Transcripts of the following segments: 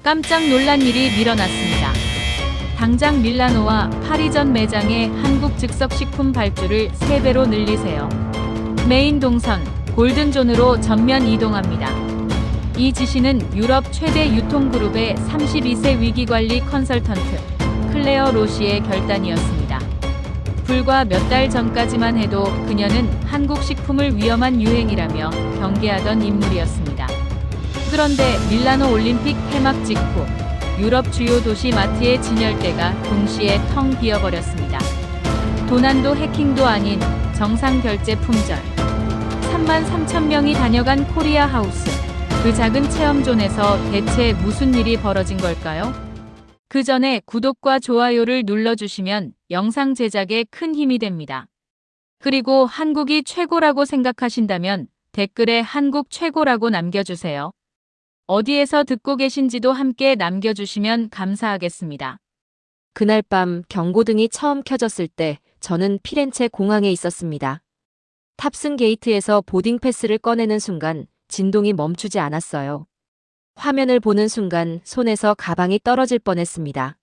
깜짝 놀란 일이 밀어났습니다. 당장 밀라노와 파리전 매장의 한국 즉석식품 발주를 3배로 늘리세요. 메인 동선, 골든존으로 전면 이동합니다. 이 지시는 유럽 최대 유통그룹의 32세 위기관리 컨설턴트 클레어 로시의 결단이었습니다. 불과 몇 달 전까지만 해도 그녀는 한국 식품을 위험한 유행이라며 경계하던 인물이었습니다. 그런데 밀라노 올림픽 폐막 직후 유럽 주요 도시 마트의 진열대가 동시에 텅 비어버렸습니다. 도난도 해킹도 아닌 정상 결제 품절. 33,000명이 다녀간 코리아 하우스. 그 작은 체험존에서 대체 무슨 일이 벌어진 걸까요? 그 전에 구독과 좋아요를 눌러주시면 영상 제작에 큰 힘이 됩니다. 그리고 한국이 최고라고 생각하신다면 댓글에 한국 최고라고 남겨주세요. 어디에서 듣고 계신지도 함께 남겨주시면 감사하겠습니다. 그날 밤 경고등이 처음 켜졌을 때 저는 피렌체 공항에 있었습니다. 탑승 게이트에서 보딩 패스를 꺼내는 순간 진동이 멈추지 않았어요. 화면을 보는 순간 손에서 가방이 떨어질 뻔했습니다.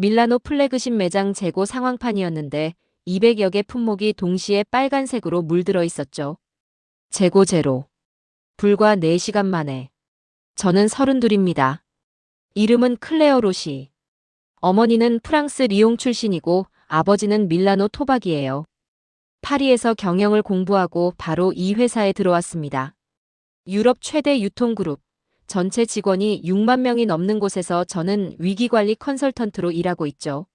밀라노 플래그십 매장 재고 상황판이었는데 200여 개 품목이 동시에 빨간색으로 물들어 있었죠. 재고 제로. 불과 4시간 만에. 저는 32입니다. 이름은 클레어 로시. 어머니는 프랑스 리옹 출신이고 아버지는 밀라노 토박이에요. 파리에서 경영을 공부하고 바로 이 회사에 들어왔습니다. 유럽 최대 유통그룹. 전체 직원이 6만 명이 넘는 곳에서 저는 위기관리 컨설턴트로 일하고 있죠.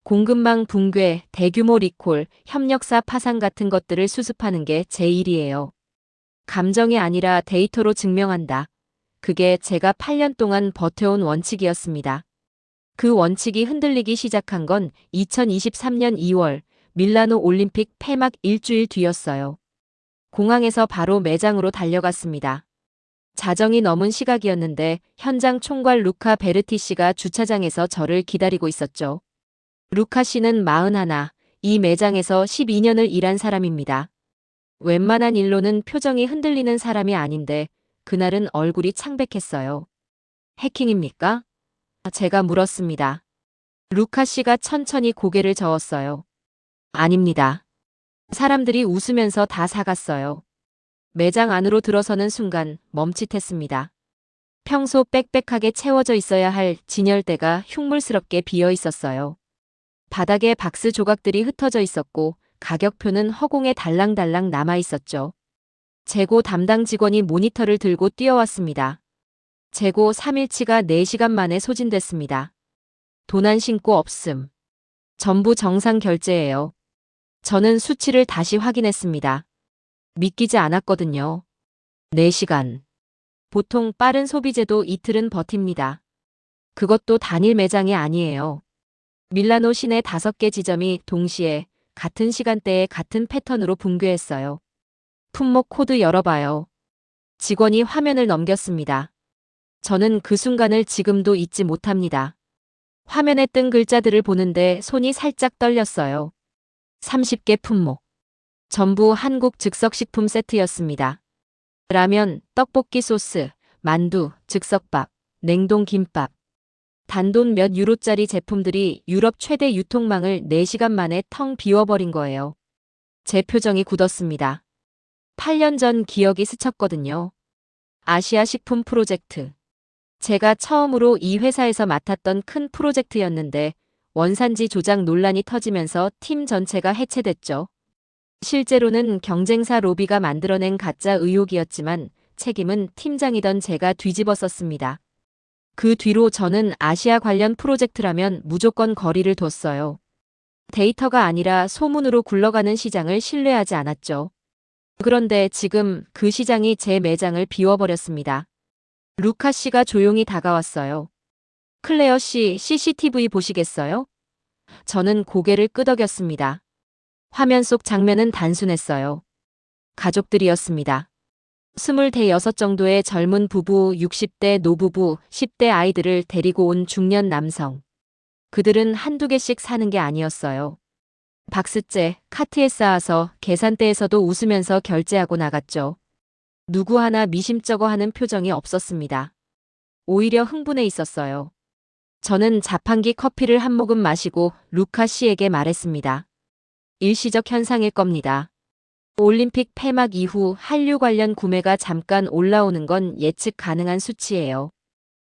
공급망 붕괴, 대규모 리콜, 협력사 파산 같은 것들을 수습하는 게 제 일이에요. 감정이 아니라 데이터로 증명한다. 그게 제가 8년 동안 버텨온 원칙이었습니다. 그 원칙이 흔들리기 시작한 건 2023년 2월 밀라노 올림픽 폐막 일주일 뒤였어요. 공항에서 바로 매장으로 달려갔습니다. 자정이 넘은 시각이었는데 현장 총괄 루카 베르티 씨가 주차장에서 저를 기다리고 있었죠. 루카 씨는 41, 이 매장에서 12년을 일한 사람입니다. 웬만한 일로는 표정이 흔들리는 사람이 아닌데 그날은 얼굴이 창백했어요. 해킹입니까? 제가 물었습니다. 루카 씨가 천천히 고개를 저었어요. 아닙니다. 사람들이 웃으면서 다 사갔어요. 매장 안으로 들어서는 순간 멈칫했습니다. 평소 빽빽하게 채워져 있어야 할 진열대가 흉물스럽게 비어 있었어요. 바닥에 박스 조각들이 흩어져 있었고 가격표는 허공에 달랑달랑 남아 있었죠. 재고 담당 직원이 모니터를 들고 뛰어왔습니다. 재고 3일치가 4시간 만에 소진됐습니다. 도난 신고 없음. 전부 정상 결제예요. 저는 수치를 다시 확인했습니다. 믿기지 않았거든요. 4시간. 보통 빠른 소비재도 이틀은 버팁니다. 그것도 단일 매장이 아니에요. 밀라노 시내 5개 지점이 동시에 같은 시간대에 같은 패턴으로 붕괴했어요. 품목 코드 열어봐요. 직원이 화면을 넘겼습니다. 저는 그 순간을 지금도 잊지 못합니다. 화면에 뜬 글자들을 보는데 손이 살짝 떨렸어요. 30개 품목. 전부 한국 즉석식품 세트였습니다. 라면, 떡볶이 소스, 만두, 즉석밥, 냉동 김밥. 단돈 몇 유로짜리 제품들이 유럽 최대 유통망을 4시간 만에 텅 비워버린 거예요. 제 표정이 굳었습니다. 8년 전 기억이 스쳤거든요. 아시아 식품 프로젝트. 제가 처음으로 이 회사에서 맡았던 큰 프로젝트였는데 원산지 조작 논란이 터지면서 팀 전체가 해체됐죠. 실제로는 경쟁사 로비가 만들어낸 가짜 의혹이었지만 책임은 팀장이던 제가 뒤집었었습니다. 그 뒤로 저는 아시아 관련 프로젝트라면 무조건 거리를 뒀어요. 데이터가 아니라 소문으로 굴러가는 시장을 신뢰하지 않았죠. 그런데 지금 그 시장이 제 매장을 비워버렸습니다. 루카 씨가 조용히 다가왔어요. 클레어 씨, CCTV 보시겠어요? 저는 고개를 끄덕였습니다. 화면 속 장면은 단순했어요. 가족들이었습니다. 26 정도의 젊은 부부, 60대 노부부, 10대 아이들을 데리고 온 중년 남성. 그들은 한두 개씩 사는 게 아니었어요. 박스째, 카트에 쌓아서 계산대에서도 웃으면서 결제하고 나갔죠. 누구 하나 미심쩍어 하는 표정이 없었습니다. 오히려 흥분해 있었어요. 저는 자판기 커피를 한 모금 마시고 루카 씨에게 말했습니다. 일시적 현상일 겁니다. 올림픽 폐막 이후 한류 관련 구매가 잠깐 올라오는 건 예측 가능한 수치예요.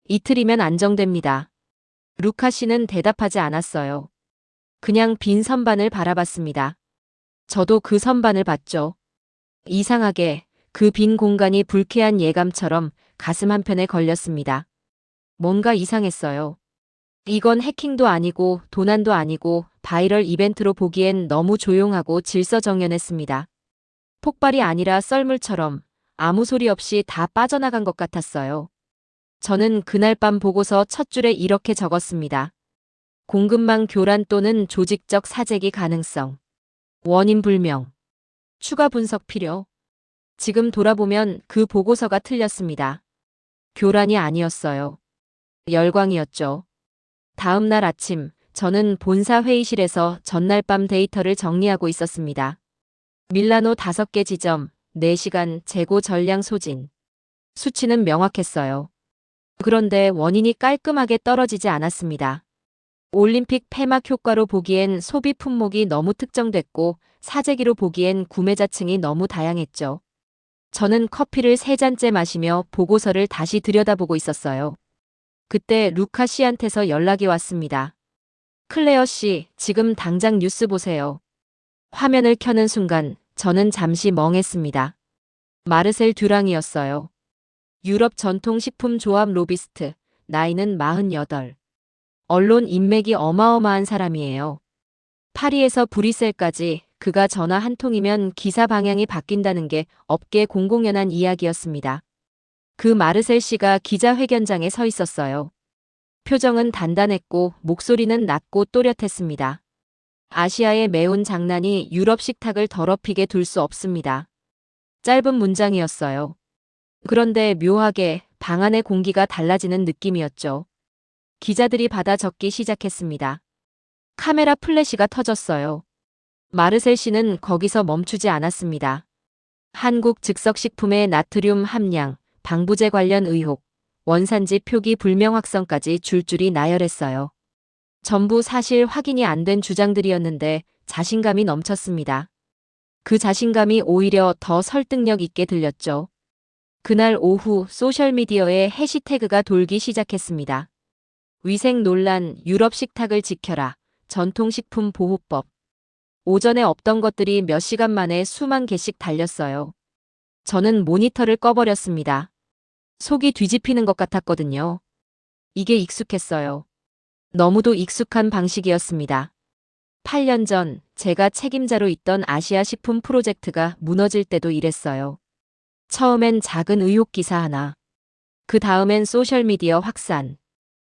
이틀이면 안정됩니다. 루카 씨는 대답하지 않았어요. 그냥 빈 선반을 바라봤습니다. 저도 그 선반을 봤죠. 이상하게 그 빈 공간이 불쾌한 예감처럼 가슴 한편에 걸렸습니다. 뭔가 이상했어요. 이건 해킹도 아니고 도난도 아니고 바이럴 이벤트로 보기엔 너무 조용하고 질서정연했습니다. 폭발이 아니라 썰물처럼 아무 소리 없이 다 빠져나간 것 같았어요. 저는 그날 밤 보고서 첫 줄에 이렇게 적었습니다. 공급망 교란 또는 조직적 사재기 가능성. 원인 불명. 추가 분석 필요. 지금 돌아보면 그 보고서가 틀렸습니다. 교란이 아니었어요. 열광이었죠. 다음 날 아침, 저는 본사 회의실에서 전날 밤 데이터를 정리하고 있었습니다. 밀라노 5개 지점, 4시간 재고 전량 소진. 수치는 명확했어요. 그런데 원인이 깔끔하게 떨어지지 않았습니다. 올림픽 폐막 효과로 보기엔 소비 품목이 너무 특정됐고 사재기로 보기엔 구매자층이 너무 다양했죠. 저는 커피를 3잔째 마시며 보고서를 다시 들여다보고 있었어요. 그때 루카 씨한테서 연락이 왔습니다. 클레어 씨, 지금 당장 뉴스 보세요. 화면을 켜는 순간 저는 잠시 멍했습니다. 마르셀 듀랑이었어요. 유럽 전통식품조합 로비스트, 나이는 48. 언론 인맥이 어마어마한 사람이에요. 파리에서 브뤼셀까지 그가 전화 한 통이면 기사 방향이 바뀐다는 게 업계 공공연한 이야기였습니다. 그 마르셀 씨가 기자회견장에 서 있었어요. 표정은 단단했고 목소리는 낮고 또렷했습니다. 아시아의 매운 장난이 유럽 식탁을 더럽히게 둘 수 없습니다. 짧은 문장이었어요. 그런데 묘하게 방 안의 공기가 달라지는 느낌이었죠. 기자들이 받아 적기 시작했습니다. 카메라 플래시가 터졌어요. 마르셀 씨는 거기서 멈추지 않았습니다. 한국 즉석식품의 나트륨 함량, 방부제 관련 의혹, 원산지 표기 불명 확성까지 줄줄이 나열했어요. 전부 사실 확인이 안 된 주장들이었는데 자신감이 넘쳤습니다. 그 자신감이 오히려 더 설득력 있게 들렸죠. 그날 오후 소셜미디어에 해시태그가 돌기 시작했습니다. 위생 논란, 유럽 식탁을 지켜라, 전통식품 보호법. 오전에 없던 것들이 몇 시간 만에 수만 개씩 달렸어요. 저는 모니터를 꺼버렸습니다. 속이 뒤집히는 것 같았거든요. 이게 익숙했어요. 너무도 익숙한 방식이었습니다. 8년 전 제가 책임자로 있던 아시아 식품 프로젝트가 무너질 때도 이랬어요. 처음엔 작은 의혹 기사 하나. 그 다음엔 소셜미디어 확산.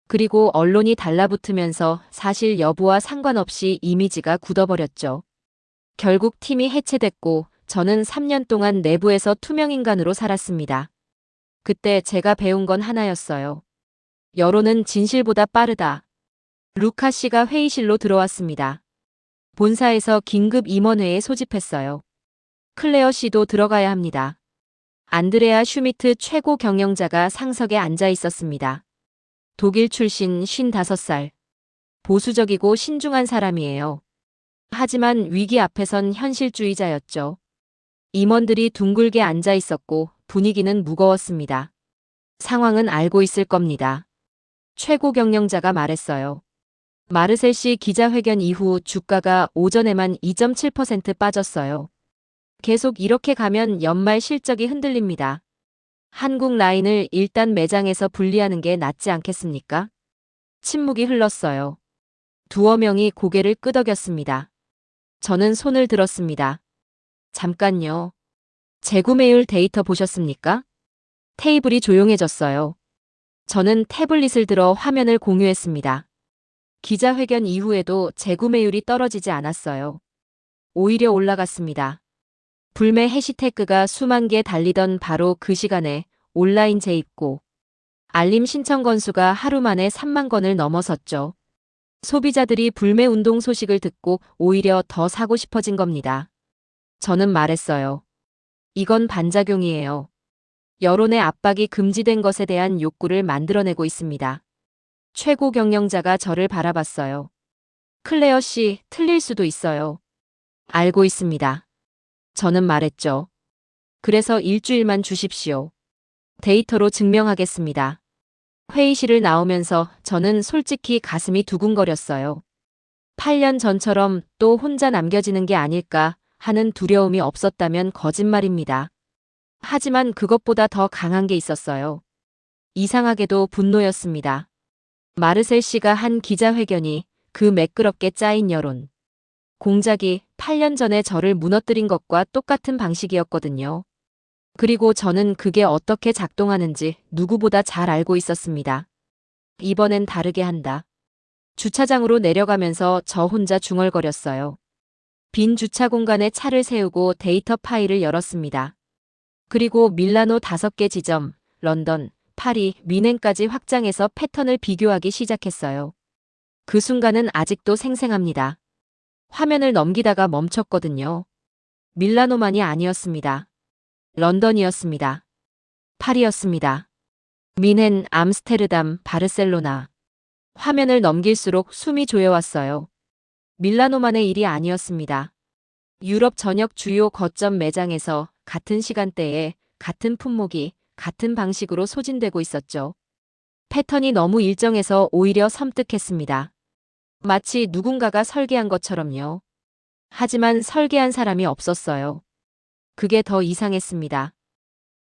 그리고 언론이 달라붙으면서 사실 여부와 상관없이 이미지가 굳어버렸죠. 결국 팀이 해체됐고 저는 3년 동안 내부에서 투명인간으로 살았습니다. 그때 제가 배운 건 하나였어요. 여론은 진실보다 빠르다. 루카 씨가 회의실로 들어왔습니다. 본사에서 긴급 임원회에 소집했어요. 클레어 씨도 들어가야 합니다. 안드레아 슈미트 최고 경영자가 상석에 앉아 있었습니다. 독일 출신 55살. 보수적이고 신중한 사람이에요. 하지만 위기 앞에선 현실주의자였죠. 임원들이 둥글게 앉아 있었고 분위기는 무거웠습니다. 상황은 알고 있을 겁니다. 최고 경영자가 말했어요. 마르셀 씨 기자회견 이후 주가가 오전에만 2.7% 빠졌어요. 계속 이렇게 가면 연말 실적이 흔들립니다. 한국 라인을 일단 매장에서 분리하는 게 낫지 않겠습니까? 침묵이 흘렀어요. 두어 명이 고개를 끄덕였습니다. 저는 손을 들었습니다. 잠깐요. 재구매율 데이터 보셨습니까? 테이블이 조용해졌어요. 저는 태블릿을 들어 화면을 공유했습니다. 기자회견 이후에도 재구매율이 떨어지지 않았어요. 오히려 올라갔습니다. 불매 해시태그가 수만 개 달리던 바로 그 시간에 온라인 재입고, 알림 신청 건수가 하루 만에 3만 건을 넘어섰죠. 소비자들이 불매 운동 소식을 듣고 오히려 더 사고 싶어진 겁니다. 저는 말했어요. 이건 반작용이에요. 여론의 압박이 금지된 것에 대한 욕구를 만들어내고 있습니다. 최고 경영자가 저를 바라봤어요. 클레어 씨, 틀릴 수도 있어요. 알고 있습니다. 저는 말했죠. 그래서 일주일만 주십시오. 데이터로 증명하겠습니다. 회의실을 나오면서 저는 솔직히 가슴이 두근거렸어요. 8년 전처럼 또 혼자 남겨지는 게 아닐까 하는 두려움이 없었다면 거짓말입니다. 하지만 그것보다 더 강한 게 있었어요. 이상하게도 분노였습니다. 마르셀 씨가 한 기자회견이 그 매끄럽게 짜인 여론. 공작이 8년 전에 저를 무너뜨린 것과 똑같은 방식이었거든요. 그리고 저는 그게 어떻게 작동하는지 누구보다 잘 알고 있었습니다. 이번엔 다르게 한다. 주차장으로 내려가면서 저 혼자 중얼거렸어요. 빈 주차 공간에 차를 세우고 데이터 파일을 열었습니다. 그리고 밀라노 5개 지점, 런던, 파리, 미넨까지 확장해서 패턴을 비교하기 시작했어요. 그 순간은 아직도 생생합니다. 화면을 넘기다가 멈췄거든요. 밀라노만이 아니었습니다. 런던이었습니다. 파리였습니다. 미넨, 암스테르담, 바르셀로나. 화면을 넘길수록 숨이 조여왔어요. 밀라노만의 일이 아니었습니다. 유럽 전역 주요 거점 매장에서 같은 시간대에 같은 품목이 같은 방식으로 소진되고 있었죠. 패턴이 너무 일정해서 오히려 섬뜩했습니다. 마치 누군가가 설계한 것처럼요. 하지만 설계한 사람이 없었어요. 그게 더 이상했습니다.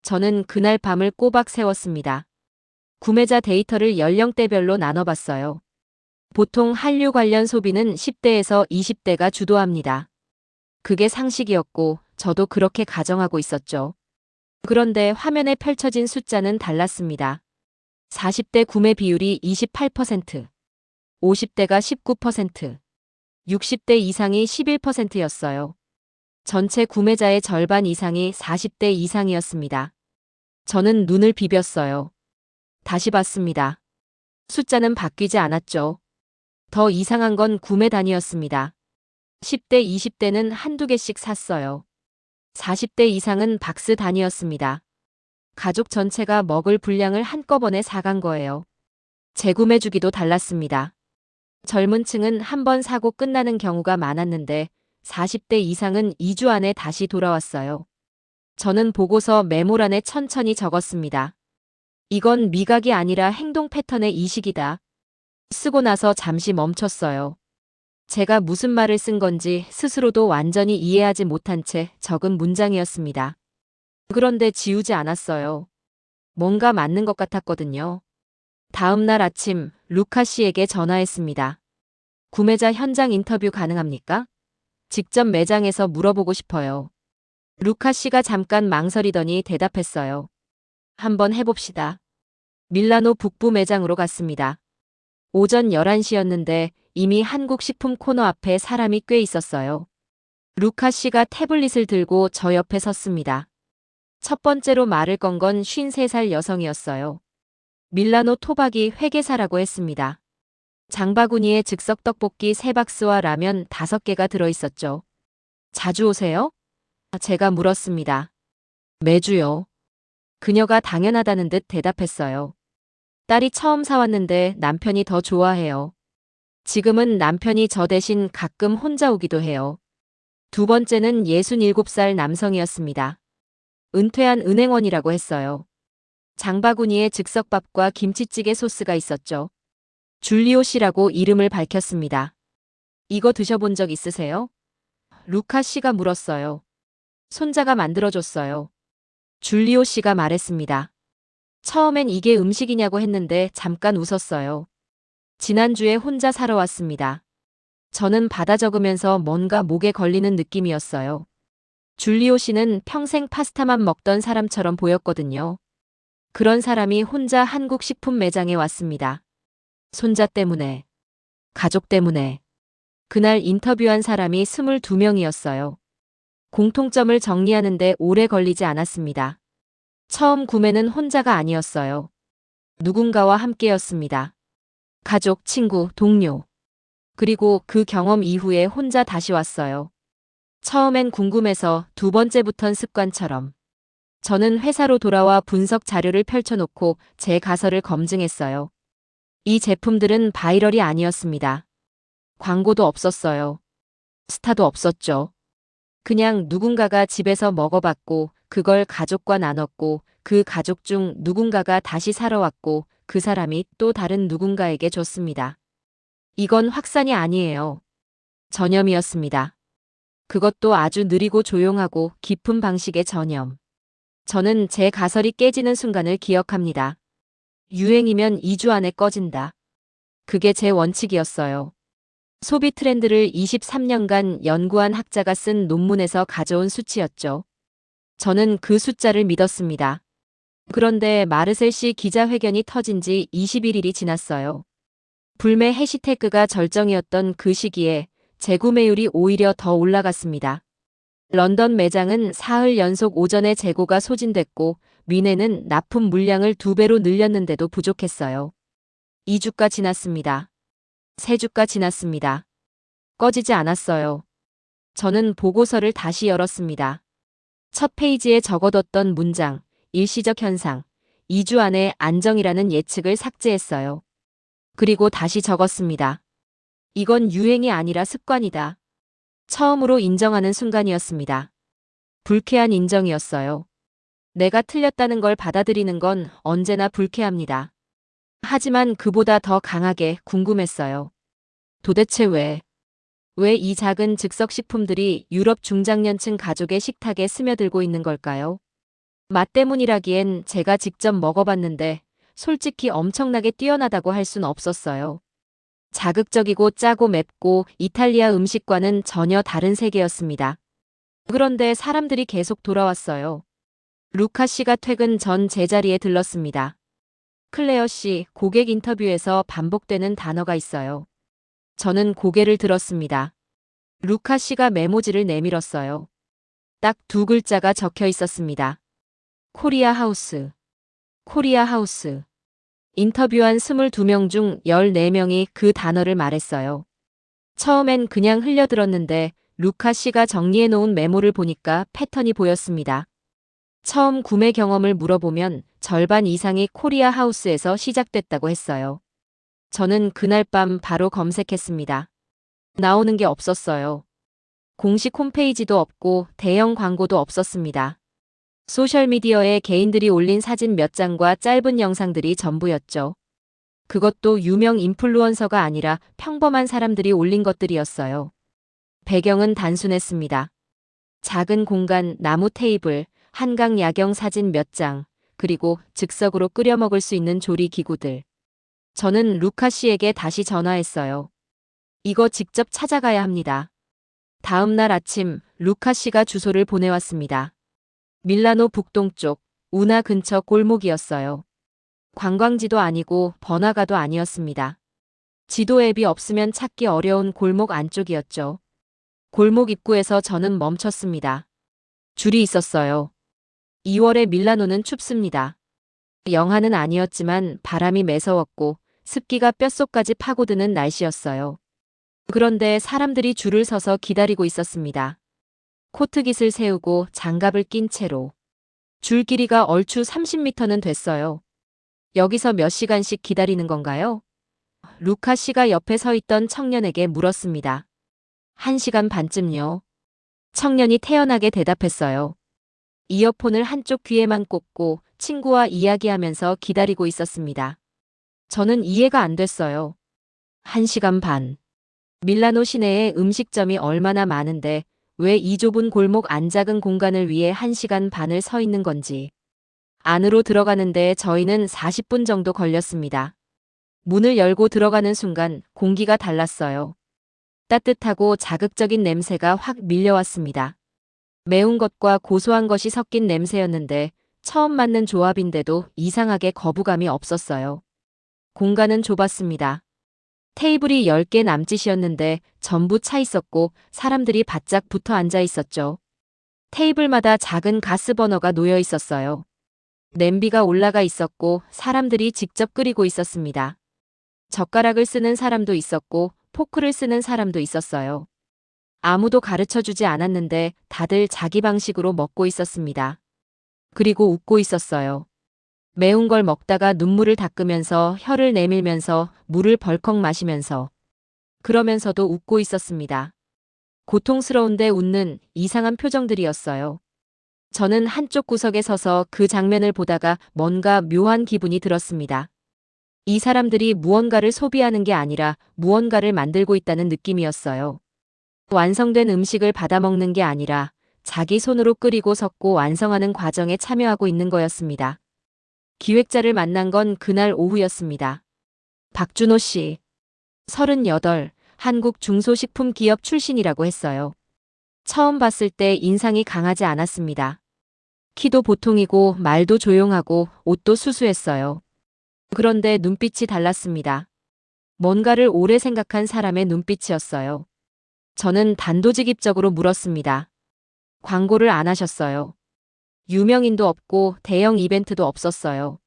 저는 그날 밤을 꼬박 세웠습니다. 구매자 데이터를 연령대별로 나눠봤어요. 보통 한류 관련 소비는 10대에서 20대가 주도합니다. 그게 상식이었고 저도 그렇게 가정하고 있었죠. 그런데 화면에 펼쳐진 숫자는 달랐습니다. 40대 구매 비율이 28%, 50대가 19%, 60대 이상이 11%였어요. 전체 구매자의 절반 이상이 40대 이상이었습니다. 저는 눈을 비볐어요. 다시 봤습니다. 숫자는 바뀌지 않았죠. 더 이상한 건 구매 단위였습니다. 10대, 20대는 한두 개씩 샀어요. 40대 이상은 박스 단위였습니다. 가족 전체가 먹을 분량을 한꺼번에 사간 거예요. 재구매 주기도 달랐습니다. 젊은 층은 한 번 사고 끝나는 경우가 많았는데 40대 이상은 2주 안에 다시 돌아왔어요. 저는 보고서 메모란에 천천히 적었습니다. 이건 미각이 아니라 행동 패턴의 이식이다. 쓰고 나서 잠시 멈췄어요. 제가 무슨 말을 쓴 건지 스스로도 완전히 이해하지 못한 채 적은 문장이었습니다. 그런데 지우지 않았어요. 뭔가 맞는 것 같았거든요. 다음 날 아침 루카 씨에게 전화했습니다. 구매자 현장 인터뷰 가능합니까? 직접 매장에서 물어보고 싶어요. 루카 씨가 잠깐 망설이더니 대답했어요. 한번 해봅시다. 밀라노 북부 매장으로 갔습니다. 오전 11시였는데 이미 한국 식품 코너 앞에 사람이 꽤 있었어요. 루카 씨가 태블릿을 들고 저 옆에 섰습니다. 첫 번째로 말을 건 건 53살 여성이었어요. 밀라노 토박이 회계사라고 했습니다. 장바구니에 즉석 떡볶이 3박스와 라면 5개가 들어있었죠. 자주 오세요? 제가 물었습니다. 매주요. 그녀가 당연하다는 듯 대답했어요. 딸이 처음 사왔는데 남편이 더 좋아해요. 지금은 남편이 저 대신 가끔 혼자 오기도 해요. 두 번째는 67살 남성이었습니다. 은퇴한 은행원이라고 했어요. 장바구니에 즉석밥과 김치찌개 소스가 있었죠. 줄리오 씨라고 이름을 밝혔습니다. 이거 드셔본 적 있으세요? 루카 씨가 물었어요. 손자가 만들어줬어요. 줄리오 씨가 말했습니다. 처음엔 이게 음식이냐고 했는데 잠깐 웃었어요. 지난주에 혼자 사러 왔습니다. 저는 받아 적으면서 뭔가 목에 걸리는 느낌이었어요. 줄리오 씨는 평생 파스타만 먹던 사람처럼 보였거든요. 그런 사람이 혼자 한국 식품 매장에 왔습니다. 손자 때문에, 가족 때문에. 그날 인터뷰한 사람이 22명이었어요. 공통점을 정리하는데 오래 걸리지 않았습니다. 처음 구매는 혼자가 아니었어요. 누군가와 함께였습니다. 가족, 친구, 동료. 그리고 그 경험 이후에 혼자 다시 왔어요. 처음엔 궁금해서 두 번째부턴 습관처럼. 저는 회사로 돌아와 분석 자료를 펼쳐놓고 제 가설을 검증했어요. 이 제품들은 바이럴이 아니었습니다. 광고도 없었어요. 스타도 없었죠. 그냥 누군가가 집에서 먹어봤고 그걸 가족과 나눴고 그 가족 중 누군가가 다시 사러 왔고 그 사람이 또 다른 누군가에게 줬습니다. 이건 확산이 아니에요. 전염이었습니다. 그것도 아주 느리고 조용하고 깊은 방식의 전염. 저는 제 가설이 깨지는 순간을 기억합니다. 유행이면 2주 안에 꺼진다. 그게 제 원칙이었어요. 소비 트렌드를 23년간 연구한 학자가 쓴 논문에서 가져온 수치였죠. 저는 그 숫자를 믿었습니다. 그런데 마르셀 씨 기자회견이 터진 지 21일이 지났어요. 불매 해시태그가 절정이었던 그 시기에 재구매율이 오히려 더 올라갔습니다. 런던 매장은 사흘 연속 오전에 재고가 소진됐고 미네는 납품 물량을 2배로 늘렸는데도 부족했어요. 2주가 지났습니다. 3주가 지났습니다. 꺼지지 않았어요. 저는 보고서를 다시 열었습니다. 첫 페이지에 적어뒀던 문장, 일시적 현상, 2주 안에 안정이라는 예측을 삭제했어요. 그리고 다시 적었습니다. 이건 유행이 아니라 습관이다. 처음으로 인정하는 순간이었습니다. 불쾌한 인정이었어요. 내가 틀렸다는 걸 받아들이는 건 언제나 불쾌합니다. 하지만 그보다 더 강하게 궁금했어요. 도대체 왜 이 작은 즉석식품들이 유럽 중장년층 가족의 식탁에 스며들고 있는 걸까요? 맛 때문이라기엔 제가 직접 먹어봤는데 솔직히 엄청나게 뛰어나다고 할 순 없었어요. 자극적이고 짜고 맵고 이탈리아 음식과는 전혀 다른 세계였습니다. 그런데 사람들이 계속 돌아왔어요. 루카 씨가 퇴근 전 제자리에 들렀습니다. 클레어 씨, 고객 인터뷰에서 반복되는 단어가 있어요. 저는 고개를 들었습니다. 루카 씨가 메모지를 내밀었어요. 딱 2글자가 적혀 있었습니다. 코리아 하우스. 코리아 하우스. 인터뷰한 22명 중 14명이 그 단어를 말했어요. 처음엔 그냥 흘려들었는데 루카 씨가 정리해놓은 메모를 보니까 패턴이 보였습니다. 처음 구매 경험을 물어보면 절반 이상이 코리아 하우스에서 시작됐다고 했어요. 저는 그날 밤 바로 검색했습니다. 나오는 게 없었어요. 공식 홈페이지도 없고 대형 광고도 없었습니다. 소셜미디어에 개인들이 올린 사진 몇 장과 짧은 영상들이 전부였죠. 그것도 유명 인플루언서가 아니라 평범한 사람들이 올린 것들이었어요. 배경은 단순했습니다. 작은 공간, 나무 테이블, 한강 야경 사진 몇 장, 그리고 즉석으로 끓여 먹을 수 있는 조리 기구들. 저는 루카 씨에게 다시 전화했어요. 이거 직접 찾아가야 합니다. 다음 날 아침 루카 씨가 주소를 보내왔습니다. 밀라노 북동쪽 우나 근처 골목이었어요. 관광지도 아니고 번화가도 아니었습니다. 지도 앱이 없으면 찾기 어려운 골목 안쪽이었죠. 골목 입구에서 저는 멈췄습니다. 줄이 있었어요. 2월에 밀라노는 춥습니다. 영하는 아니었지만 바람이 매서웠고 습기가 뼛속까지 파고드는 날씨였어요. 그런데 사람들이 줄을 서서 기다리고 있었습니다. 코트깃을 세우고 장갑을 낀 채로. 줄 길이가 얼추 30m는 됐어요. 여기서 몇 시간씩 기다리는 건가요? 루카 씨가 옆에 서 있던 청년에게 물었습니다. 1시간 반쯤요. 청년이 태연하게 대답했어요. 이어폰을 한쪽 귀에만 꽂고 친구와 이야기하면서 기다리고 있었습니다. 저는 이해가 안 됐어요. 1시간 반. 밀라노 시내에 음식점이 얼마나 많은데 왜 이 좁은 골목 안 작은 공간을 위해 1시간 반을 서 있는 건지. 안으로 들어가는데 저희는 40분 정도 걸렸습니다. 문을 열고 들어가는 순간 공기가 달랐어요. 따뜻하고 자극적인 냄새가 확 밀려왔습니다. 매운 것과 고소한 것이 섞인 냄새였는데 처음 맡는 조합인데도 이상하게 거부감이 없었어요. 공간은 좁았습니다. 테이블이 10개 남짓이었는데 전부 차 있었고 사람들이 바짝 붙어 앉아 있었죠. 테이블마다 작은 가스버너가 놓여 있었어요. 냄비가 올라가 있었고 사람들이 직접 끓이고 있었습니다. 젓가락을 쓰는 사람도 있었고 포크를 쓰는 사람도 있었어요. 아무도 가르쳐주지 않았는데 다들 자기 방식으로 먹고 있었습니다. 그리고 웃고 있었어요. 매운 걸 먹다가 눈물을 닦으면서 혀를 내밀면서 물을 벌컥 마시면서 그러면서도 웃고 있었습니다. 고통스러운데 웃는 이상한 표정들이었어요. 저는 한쪽 구석에 서서 그 장면을 보다가 뭔가 묘한 기분이 들었습니다. 이 사람들이 무언가를 소비하는 게 아니라 무언가를 만들고 있다는 느낌이었어요. 완성된 음식을 받아먹는 게 아니라 자기 손으로 끓이고 섞고 완성하는 과정에 참여하고 있는 거였습니다. 기획자를 만난 건 그날 오후였습니다. 박준호 씨, 38, 한국 중소식품 기업 출신이라고 했어요. 처음 봤을 때 인상이 강하지 않았습니다. 키도 보통이고 말도 조용하고 옷도 수수했어요. 그런데 눈빛이 달랐습니다. 뭔가를 오래 생각한 사람의 눈빛이었어요. 저는 단도직입적으로 물었습니다. 광고를 안 하셨어요. 유명인도 없고 대형 이벤트도 없었어요.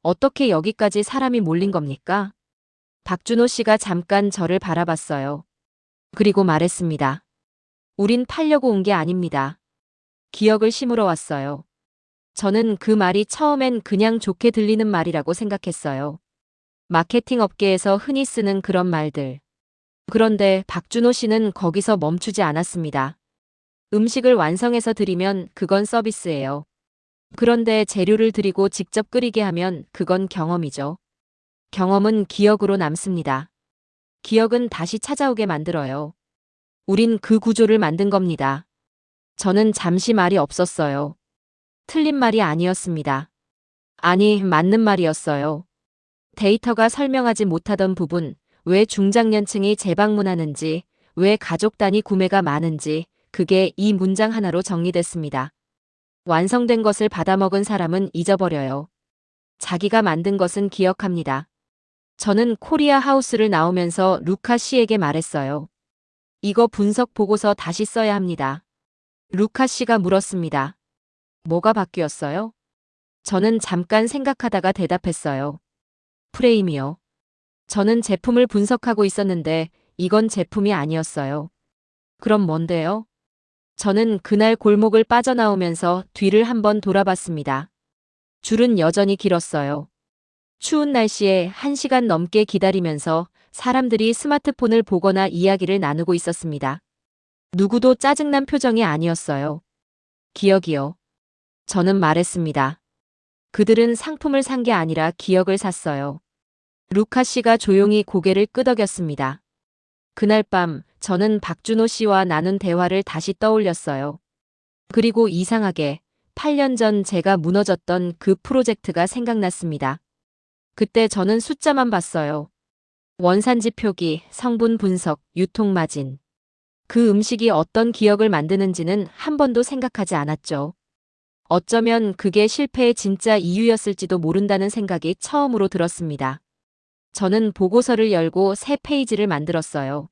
어떻게 여기까지 사람이 몰린 겁니까? 박준호 씨가 잠깐 저를 바라봤어요. 그리고 말했습니다. 우린 팔려고 온 게 아닙니다. 기억을 심으러 왔어요. 저는 그 말이 처음엔 그냥 좋게 들리는 말이라고 생각했어요. 마케팅 업계에서 흔히 쓰는 그런 말들. 그런데 박준호 씨는 거기서 멈추지 않았습니다. 음식을 완성해서 드리면 그건 서비스예요. 그런데 재료를 드리고 직접 끓이게 하면 그건 경험이죠. 경험은 기억으로 남습니다. 기억은 다시 찾아오게 만들어요. 우린 그 구조를 만든 겁니다. 저는 잠시 말이 없었어요. 틀린 말이 아니었습니다. 아니, 맞는 말이었어요. 데이터가 설명하지 못하던 부분, 왜 중장년층이 재방문하는지, 왜 가족 단위 구매가 많은지, 그게 이 문장 하나로 정리됐습니다. 완성된 것을 받아먹은 사람은 잊어버려요. 자기가 만든 것은 기억합니다. 저는 코리아 하우스를 나오면서 루카 씨에게 말했어요. 이거 분석 보고서 다시 써야 합니다. 루카 씨가 물었습니다. 뭐가 바뀌었어요? 저는 잠깐 생각하다가 대답했어요. 프레임이요. 저는 제품을 분석하고 있었는데 이건 제품이 아니었어요. 그럼 뭔데요? 저는 그날 골목을 빠져나오면서 뒤를 한번 돌아봤습니다. 줄은 여전히 길었어요. 추운 날씨에 1시간 넘게 기다리면서 사람들이 스마트폰을 보거나 이야기를 나누고 있었습니다. 누구도 짜증난 표정이 아니었어요. 기억이요. 저는 말했습니다. 그들은 상품을 산 게 아니라 기억을 샀어요. 루카 씨가 조용히 고개를 끄덕였습니다. 그날 밤 저는 박준호 씨와 나눈 대화를 다시 떠올렸어요. 그리고 이상하게 8년 전 제가 무너졌던 그 프로젝트가 생각났습니다. 그때 저는 숫자만 봤어요. 원산지 표기, 성분 분석, 유통 마진. 그 음식이 어떤 기억을 만드는지는 한 번도 생각하지 않았죠. 어쩌면 그게 실패의 진짜 이유였을지도 모른다는 생각이 처음으로 들었습니다. 저는 보고서를 열고 새 페이지를 만들었어요.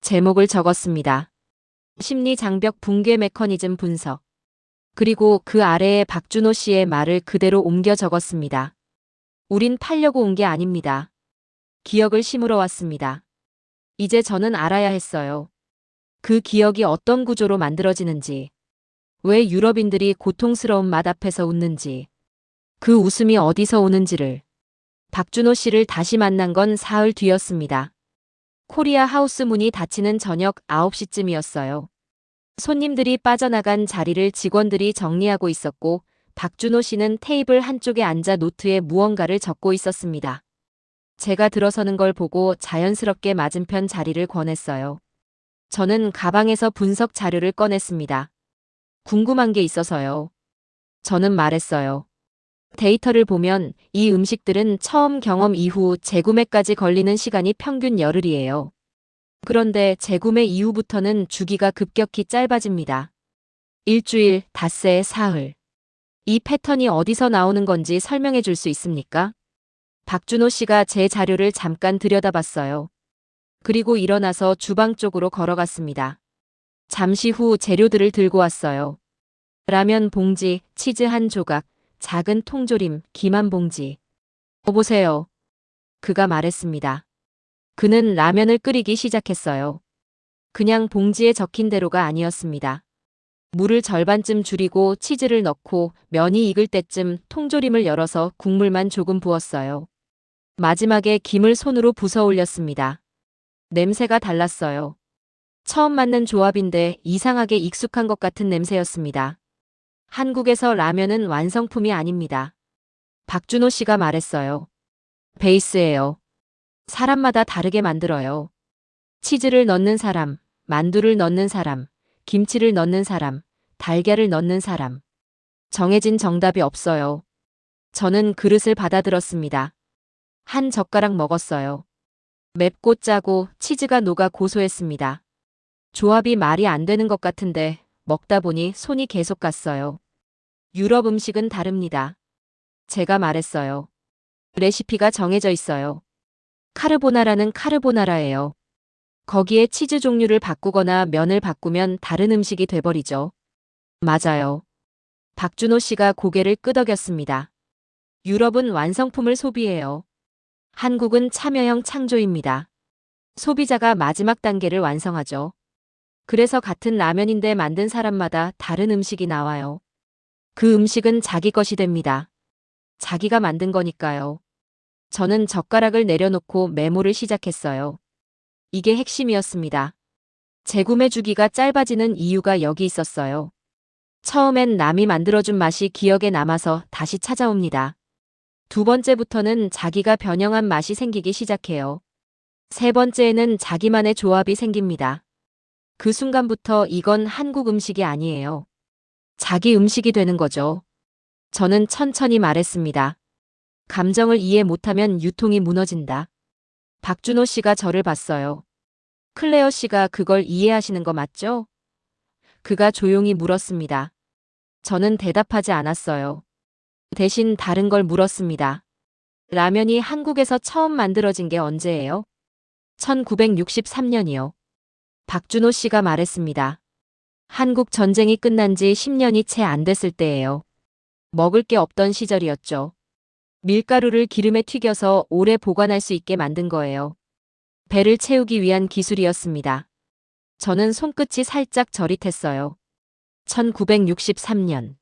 제목을 적었습니다. 심리 장벽 붕괴 메커니즘 분석. 그리고 그 아래에 박준호 씨의 말을 그대로 옮겨 적었습니다. 우린 팔려고 온 게 아닙니다. 기억을 심으러 왔습니다. 이제 저는 알아야 했어요. 그 기억이 어떤 구조로 만들어지는지, 왜 유럽인들이 고통스러운 맛 앞에서 웃는지, 그 웃음이 어디서 오는지를. 박준호 씨를 다시 만난 건 사흘 뒤였습니다. 코리아 하우스 문이 닫히는 저녁 9시쯤이었어요. 손님들이 빠져나간 자리를 직원들이 정리하고 있었고 박준호 씨는 테이블 한쪽에 앉아 노트에 무언가를 적고 있었습니다. 제가 들어서는 걸 보고 자연스럽게 맞은편 자리를 권했어요. 저는 가방에서 분석 자료를 꺼냈습니다. 궁금한 게 있어서요. 저는 말했어요. 데이터를 보면 이 음식들은 처음 경험 이후 재구매까지 걸리는 시간이 평균 열흘이에요. 그런데 재구매 이후부터는 주기가 급격히 짧아집니다. 일주일, 닷새, 사흘. 이 패턴이 어디서 나오는 건지 설명해 줄 수 있습니까? 박준호 씨가 제 자료를 잠깐 들여다봤어요. 그리고 일어나서 주방 쪽으로 걸어갔습니다. 잠시 후 재료들을 들고 왔어요. 라면 봉지, 치즈 한 조각, 작은 통조림, 김 한 봉지. 보세요. 그가 말했습니다. 그는 라면을 끓이기 시작했어요. 그냥 봉지에 적힌 대로가 아니었습니다. 물을 절반쯤 줄이고 치즈를 넣고 면이 익을 때쯤 통조림을 열어서 국물만 조금 부었어요. 마지막에 김을 손으로 부숴 올렸습니다. 냄새가 달랐어요. 처음 맞는 조합인데 이상하게 익숙한 것 같은 냄새였습니다. 한국에서 라면은 완성품이 아닙니다. 박준호 씨가 말했어요. 베이스예요. 사람마다 다르게 만들어요. 치즈를 넣는 사람, 만두를 넣는 사람, 김치를 넣는 사람, 달걀을 넣는 사람. 정해진 정답이 없어요. 저는 그릇을 받아들었습니다. 한 젓가락 먹었어요. 맵고 짜고 치즈가 녹아 고소했습니다. 조합이 말이 안 되는 것 같은데 먹다 보니 손이 계속 갔어요. 유럽 음식은 다릅니다. 제가 말했어요. 레시피가 정해져 있어요. 카르보나라는 카르보나라예요. 거기에 치즈 종류를 바꾸거나 면을 바꾸면 다른 음식이 돼버리죠. 맞아요. 박준호 씨가 고개를 끄덕였습니다. 유럽은 완성품을 소비해요. 한국은 참여형 창조입니다. 소비자가 마지막 단계를 완성하죠. 그래서 같은 라면인데 만든 사람마다 다른 음식이 나와요. 그 음식은 자기 것이 됩니다. 자기가 만든 거니까요. 저는 젓가락을 내려놓고 메모를 시작했어요. 이게 핵심이었습니다. 재구매 주기가 짧아지는 이유가 여기 있었어요. 처음엔 남이 만들어준 맛이 기억에 남아서 다시 찾아옵니다. 두 번째부터는 자기가 변형한 맛이 생기기 시작해요. 세 번째에는 자기만의 조합이 생깁니다. 그 순간부터 이건 한국 음식이 아니에요. 자기 음식이 되는 거죠. 저는 천천히 말했습니다. 감정을 이해 못하면 유통이 무너진다. 박준호 씨가 저를 봤어요. 클레어 씨가 그걸 이해하시는 거 맞죠? 그가 조용히 물었습니다. 저는 대답하지 않았어요. 대신 다른 걸 물었습니다. 라면이 한국에서 처음 만들어진 게 언제예요? 1963년이요. 박준호 씨가 말했습니다. 한국 전쟁이 끝난 지 10년이 채 안 됐을 때예요. 먹을 게 없던 시절이었죠. 밀가루를 기름에 튀겨서 오래 보관할 수 있게 만든 거예요. 배를 채우기 위한 기술이었습니다. 저는 손끝이 살짝 저릿했어요. 1963년.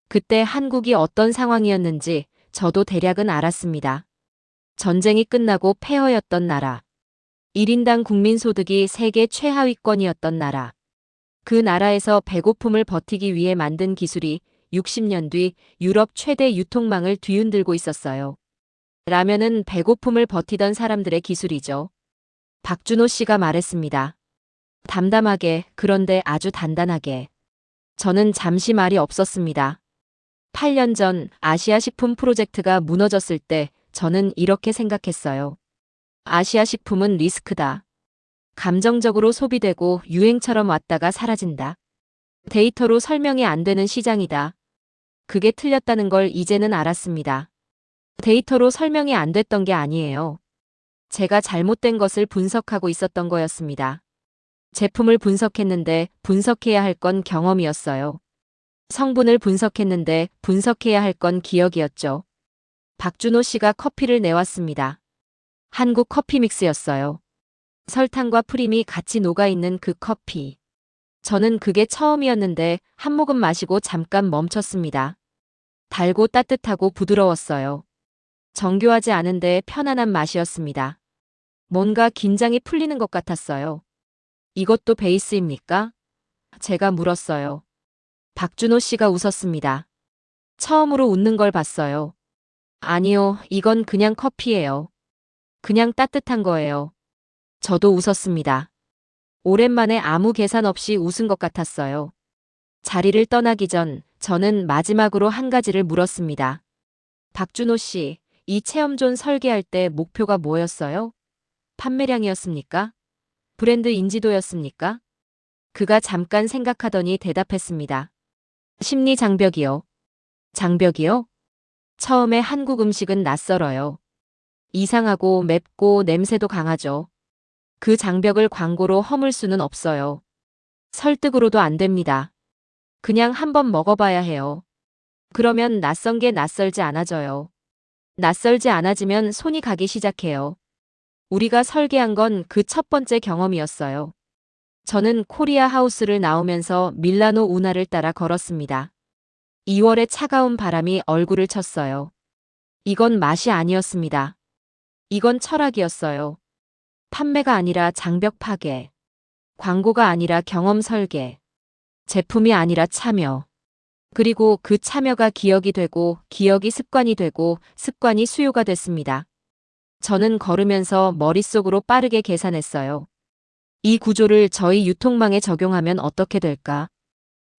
그때 한국이 어떤 상황이었는지 저도 대략은 알았습니다. 전쟁이 끝나고 폐허였던 나라. 1인당 국민소득이 세계 최하위권이었던 나라. 그 나라에서 배고픔을 버티기 위해 만든 기술이 60년 뒤 유럽 최대 유통망을 뒤흔들고 있었어요. 라면은 배고픔을 버티던 사람들의 기술이죠. 박준호 씨가 말했습니다. 담담하게, 그런데 아주 단단하게. 저는 잠시 말이 없었습니다. 8년 전 아시아 식품 프로젝트가 무너졌을 때 저는 이렇게 생각했어요. 아시아 식품은 리스크다. 감정적으로 소비되고 유행처럼 왔다가 사라진다. 데이터로 설명이 안 되는 시장이다. 그게 틀렸다는 걸 이제는 알았습니다. 데이터로 설명이 안 됐던 게 아니에요. 제가 잘못된 것을 분석하고 있었던 거였습니다. 제품을 분석했는데 분석해야 할 건 경험이었어요. 성분을 분석했는데 분석해야 할 건 기억이었죠. 박준호 씨가 커피를 내왔습니다. 한국 커피 믹스였어요. 설탕과 프림이 같이 녹아있는 그 커피. 저는 그게 처음이었는데 한 모금 마시고 잠깐 멈췄습니다. 달고 따뜻하고 부드러웠어요. 정교하지 않은데 편안한 맛이었습니다. 뭔가 긴장이 풀리는 것 같았어요. 이것도 베이스입니까? 제가 물었어요. 박준호 씨가 웃었습니다. 처음으로 웃는 걸 봤어요. 아니요, 이건 그냥 커피예요. 그냥 따뜻한 거예요. 저도 웃었습니다. 오랜만에 아무 계산 없이 웃은 것 같았어요. 자리를 떠나기 전 저는 마지막으로 한 가지를 물었습니다. 박준호 씨, 이 체험존 설계할 때 목표가 뭐였어요? 판매량이었습니까? 브랜드 인지도였습니까? 그가 잠깐 생각하더니 대답했습니다. 심리 장벽이요. 장벽이요? 처음에 한국 음식은 낯설어요. 이상하고 맵고 냄새도 강하죠. 그 장벽을 광고로 허물 수는 없어요. 설득으로도 안 됩니다. 그냥 한번 먹어봐야 해요. 그러면 낯선 게 낯설지 않아져요. 낯설지 않아지면 손이 가기 시작해요. 우리가 설계한 건 그 첫 번째 경험이었어요. 저는 코리아 하우스를 나오면서 밀라노 운하를 따라 걸었습니다. 2월의 차가운 바람이 얼굴을 쳤어요. 이건 맛이 아니었습니다. 이건 철학이었어요. 판매가 아니라 장벽 파괴. 광고가 아니라 경험 설계. 제품이 아니라 참여. 그리고 그 참여가 기억이 되고 기억이 습관이 되고 습관이 수요가 됐습니다. 저는 걸으면서 머릿속으로 빠르게 계산했어요. 이 구조를 저희 유통망에 적용하면 어떻게 될까?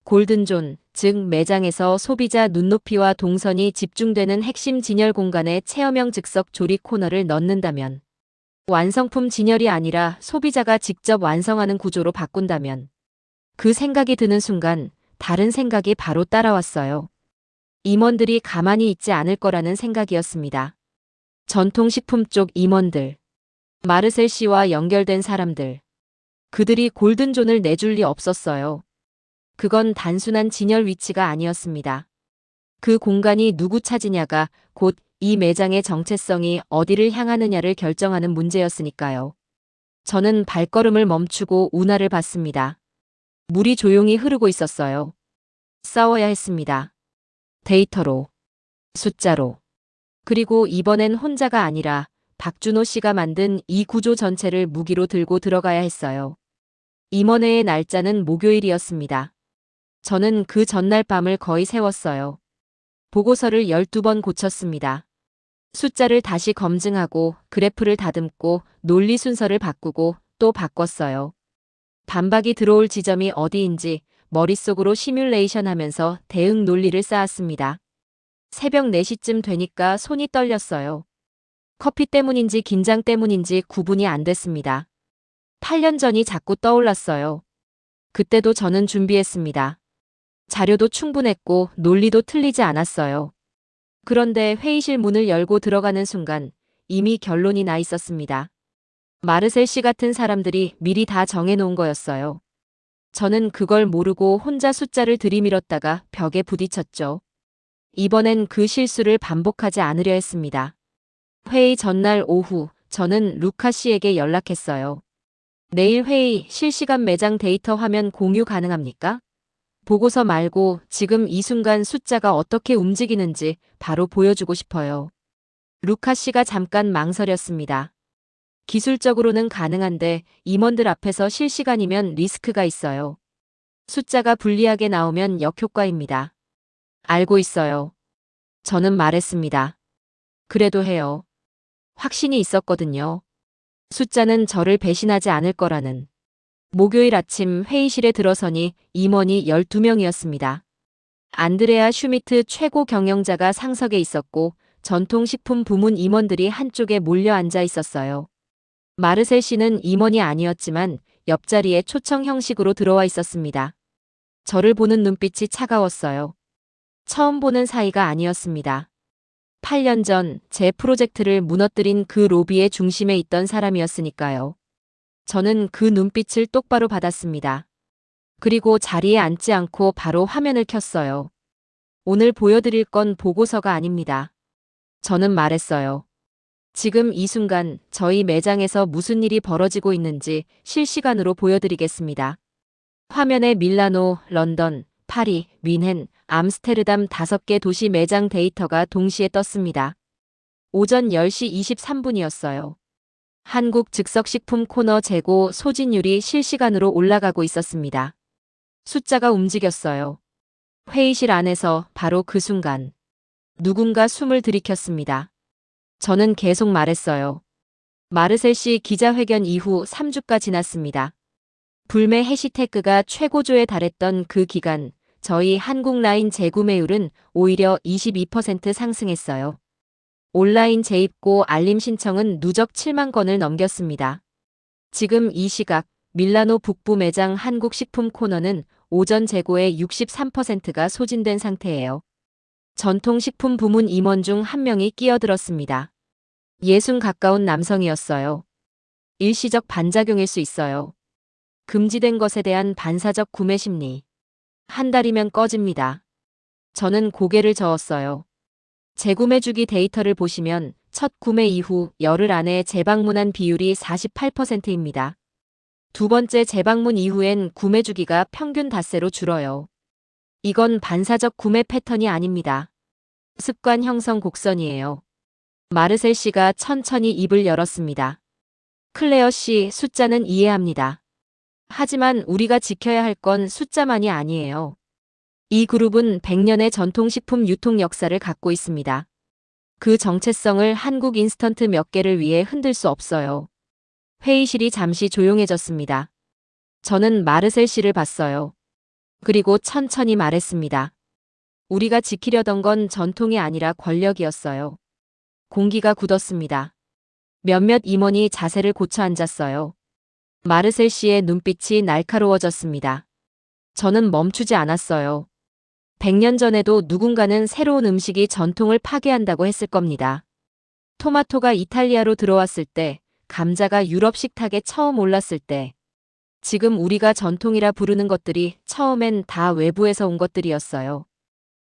골든존, 즉 매장에서 소비자 눈높이와 동선이 집중되는 핵심 진열 공간에 체험형 즉석 조리 코너를 넣는다면, 완성품 진열이 아니라 소비자가 직접 완성하는 구조로 바꾼다면, 그 생각이 드는 순간 다른 생각이 바로 따라왔어요. 임원들이 가만히 있지 않을 거라는 생각이었습니다. 전통식품 쪽 임원들, 마르셀 씨와 연결된 사람들, 그들이 골든존을 내줄 리 없었어요. 그건 단순한 진열 위치가 아니었습니다. 그 공간이 누구 차지냐가 곧 이 매장의 정체성이 어디를 향하느냐를 결정하는 문제였으니까요. 저는 발걸음을 멈추고 운하를 봤습니다. 물이 조용히 흐르고 있었어요. 싸워야 했습니다. 데이터로, 숫자로. 그리고 이번엔 혼자가 아니라 박준호 씨가 만든 이 구조 전체를 무기로 들고 들어가야 했어요. 임원회의 날짜는 목요일이었습니다. 저는 그 전날 밤을 거의 새웠어요. 보고서를 12번 고쳤습니다. 숫자를 다시 검증하고 그래프를 다듬고 논리 순서를 바꾸고 또 바꿨어요. 반박이 들어올 지점이 어디인지 머릿속으로 시뮬레이션 하면서 대응 논리를 쌓았습니다. 새벽 4시쯤 되니까 손이 떨렸어요. 커피 때문인지 긴장 때문인지 구분이 안 됐습니다. 8년 전이 자꾸 떠올랐어요. 그때도 저는 준비했습니다. 자료도 충분했고 논리도 틀리지 않았어요. 그런데 회의실 문을 열고 들어가는 순간 이미 결론이 나 있었습니다. 마르셀 씨 같은 사람들이 미리 다 정해놓은 거였어요. 저는 그걸 모르고 혼자 숫자를 들이밀었다가 벽에 부딪혔죠. 이번엔 그 실수를 반복하지 않으려 했습니다. 회의 전날 오후 저는 루카 씨에게 연락했어요. 내일 회의 실시간 매장 데이터 화면 공유 가능합니까? 보고서 말고 지금 이 순간 숫자가 어떻게 움직이는지 바로 보여주고 싶어요. 루카 씨가 잠깐 망설였습니다. 기술적으로는 가능한데 임원들 앞에서 실시간이면 리스크가 있어요. 숫자가 불리하게 나오면 역효과입니다. 알고 있어요. 저는 말했습니다. 그래도 해요. 확신이 있었거든요. 숫자는 저를 배신하지 않을 거라는. 목요일 아침 회의실에 들어서니 임원이 12명이었습니다. 안드레아 슈미트 최고 경영자가 상석에 있었고 전통식품 부문 임원들이 한쪽에 몰려 앉아 있었어요. 마르셀 씨는 임원이 아니었지만 옆자리에 초청 형식으로 들어와 있었습니다. 저를 보는 눈빛이 차가웠어요. 처음 보는 사이가 아니었습니다. 8년 전 제 프로젝트를 무너뜨린 그 로비의 중심에 있던 사람이었으니까요. 저는 그 눈빛을 똑바로 받았습니다. 그리고 자리에 앉지 않고 바로 화면을 켰어요. 오늘 보여드릴 건 보고서가 아닙니다. 저는 말했어요. 지금 이 순간 저희 매장에서 무슨 일이 벌어지고 있는지 실시간으로 보여드리겠습니다. 화면에 밀라노, 런던, 파리, 뮌헨, 암스테르담 5개 도시 매장 데이터가 동시에 떴습니다. 오전 10시 23분이었어요. 한국 즉석식품 코너 재고 소진율이 실시간으로 올라가고 있었습니다. 숫자가 움직였어요. 회의실 안에서 바로 그 순간 누군가 숨을 들이켰습니다. 저는 계속 말했어요. 마르셀 씨 기자회견 이후 3주가 지났습니다. 불매 해시태그가 최고조에 달했던 그 기간 저희 한국라인 재구매율은 오히려 22% 상승했어요. 온라인 재입고 알림 신청은 누적 7만 건을 넘겼습니다. 지금 이 시각 밀라노 북부 매장 한국식품 코너는 오전 재고의 63%가 소진된 상태예요. 전통식품 부문 임원 중 한 명이 끼어들었습니다. 60 가까운 남성이었어요. 일시적 반작용일 수 있어요. 금지된 것에 대한 반사적 구매 심리. 한 달이면 꺼집니다. 저는 고개를 저었어요. 재구매 주기 데이터를 보시면 첫 구매 이후 열흘 안에 재방문한 비율이 48%입니다. 두 번째 재방문 이후엔 구매 주기가 평균 닷새로 줄어요. 이건 반사적 구매 패턴이 아닙니다. 습관 형성 곡선이에요. 마르셀 씨가 천천히 입을 열었습니다. 클레어 씨, 숫자는 이해합니다. 하지만 우리가 지켜야 할 건 숫자만이 아니에요. 이 그룹은 100년의 전통식품 유통 역사를 갖고 있습니다. 그 정체성을 한국 인스턴트 몇 개를 위해 흔들 수 없어요. 회의실이 잠시 조용해졌습니다. 저는 마르셀 씨를 봤어요. 그리고 천천히 말했습니다. 우리가 지키려던 건 전통이 아니라 권력이었어요. 공기가 굳었습니다. 몇몇 임원이 자세를 고쳐 앉았어요. 마르셀 씨의 눈빛이 날카로워졌습니다. 저는 멈추지 않았어요. 100년 전에도 누군가는 새로운 음식이 전통을 파괴한다고 했을 겁니다. 토마토가 이탈리아로 들어왔을 때, 감자가 유럽 식탁에 처음 올랐을 때, 지금 우리가 전통이라 부르는 것들이 처음엔 다 외부에서 온 것들이었어요.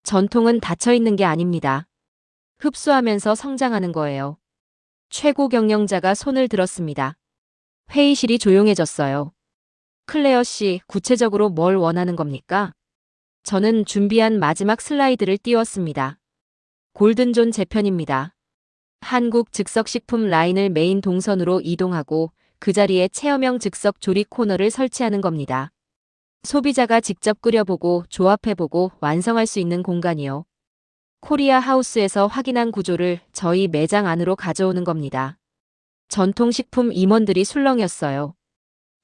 전통은 닫혀 있는 게 아닙니다. 흡수하면서 성장하는 거예요. 최고 경영자가 손을 들었습니다. 회의실이 조용해졌어요. 클레어 씨, 구체적으로 뭘 원하는 겁니까? 저는 준비한 마지막 슬라이드를 띄웠습니다. 골든존 재편입니다. 한국 즉석식품 라인을 메인 동선으로 이동하고 그 자리에 체험형 즉석 조리 코너를 설치하는 겁니다. 소비자가 직접 끓여보고 조합해보고 완성할 수 있는 공간이요. 코리아 하우스에서 확인한 구조를 저희 매장 안으로 가져오는 겁니다. 전통식품 임원들이 술렁였어요.